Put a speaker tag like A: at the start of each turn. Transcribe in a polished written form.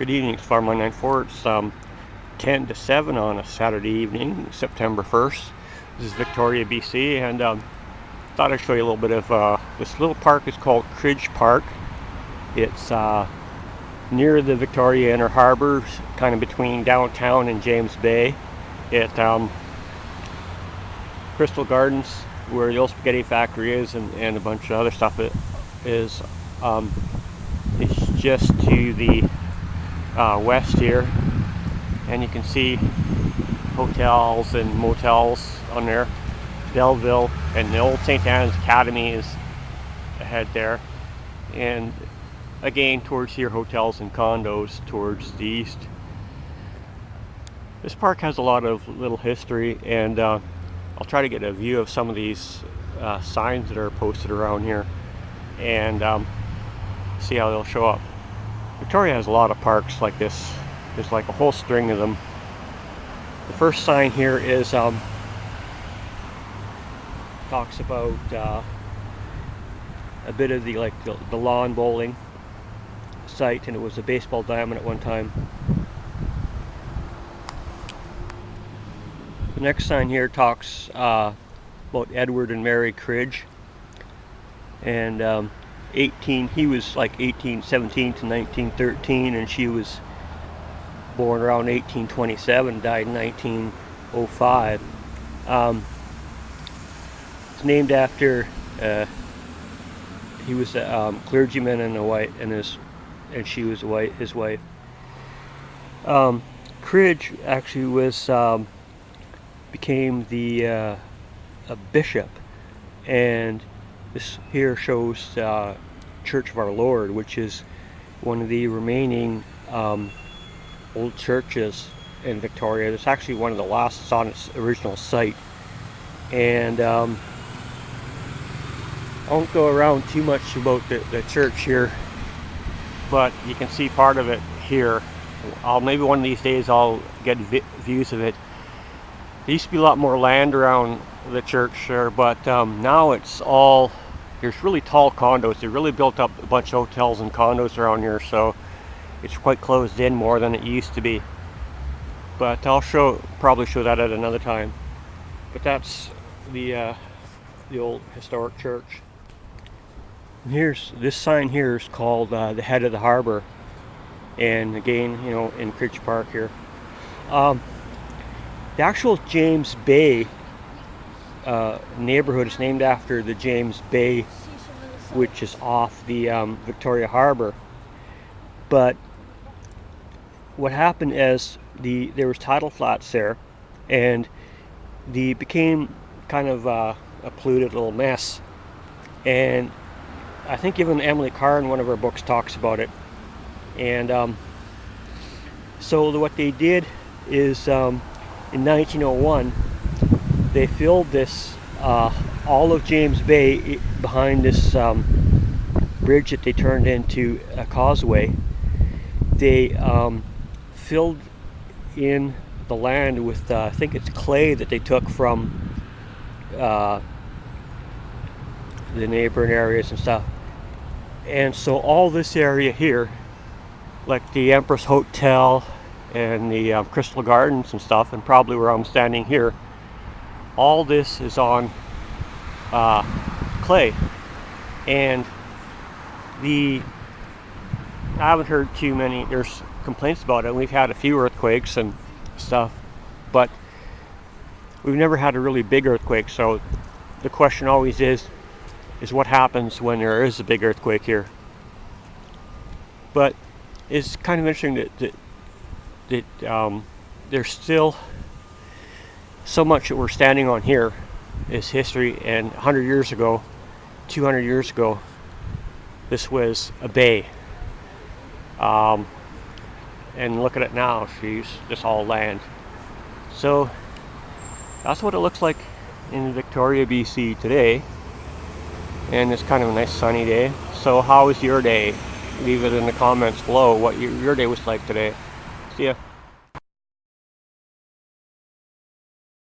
A: Good evening, it's Farm 194. It's 10 to 7 on a Saturday evening, September 1st. This is Victoria, BC, and thought I'd show you a little bit of this little park. Is called Cridge Park. It's near the Victoria Inner Harbor, kind of between downtown and James Bay. It Crystal Gardens, where the old spaghetti factory is, and a bunch of other stuff is. It's just to the west here, and you can see hotels and motels on there. Belleville and the old St. Anne's Academy is ahead there, and again towards here, hotels and condos towards the east. This park has a lot of little history, and I'll try to get a view of some of these signs that are posted around here and see how they'll show up. Victoria has a lot of parks like this. There's like a whole string of them. The first sign here is talks about a bit of the lawn bowling site, and it was a baseball diamond at one time. The next sign here talks about Edward and Mary Cridge, and he was like 1817 to 1913, and she was born around 1827, died in 1905. It's named after he was a clergyman and she was his wife. Cridge actually became a bishop, and this here shows Church of Our Lord, which is one of the remaining old churches in Victoria. It's actually one of the last that's on its original site. And I won't go around too much about the church here, but you can see part of it here. Maybe one of these days I'll get views of it. There used to be a lot more land around the church there, but now there's really tall condos. They really built up a bunch of hotels and condos around here, so it's quite closed in more than it used to be. But I'll probably show that at another time. But that's the old historic church. And this sign here is called the Head of the Harbor, and again, in Cridge Park here. The actual James Bay neighborhood is named after the James Bay, which is off the Victoria Harbor. But what happened is there was tidal flats there, and they became kind of a polluted little mess. And I think even Emily Carr in one of her books talks about it. And so what they did is in 1901 they filled this all of James Bay behind this bridge that they turned into a causeway. They filled in the land with I think it's clay that they took from the neighboring areas and stuff. And so all this area here, like the Empress Hotel and the Crystal Gardens and stuff, and probably where I'm standing here, all this is on clay. And I haven't heard too many, there's complaints about it. We've had a few earthquakes and stuff, but we've never had a really big earthquake. So the question always is what happens when there is a big earthquake here. But it's kind of interesting that there's still so much that we're standing on here is history. And 100 years ago, 200 years ago, this was a bay. And look at it now, she's just all land. So that's what it looks like in Victoria, BC today. And it's kind of a nice sunny day. So how was your day? Leave it in the comments below what your day was like today. See ya.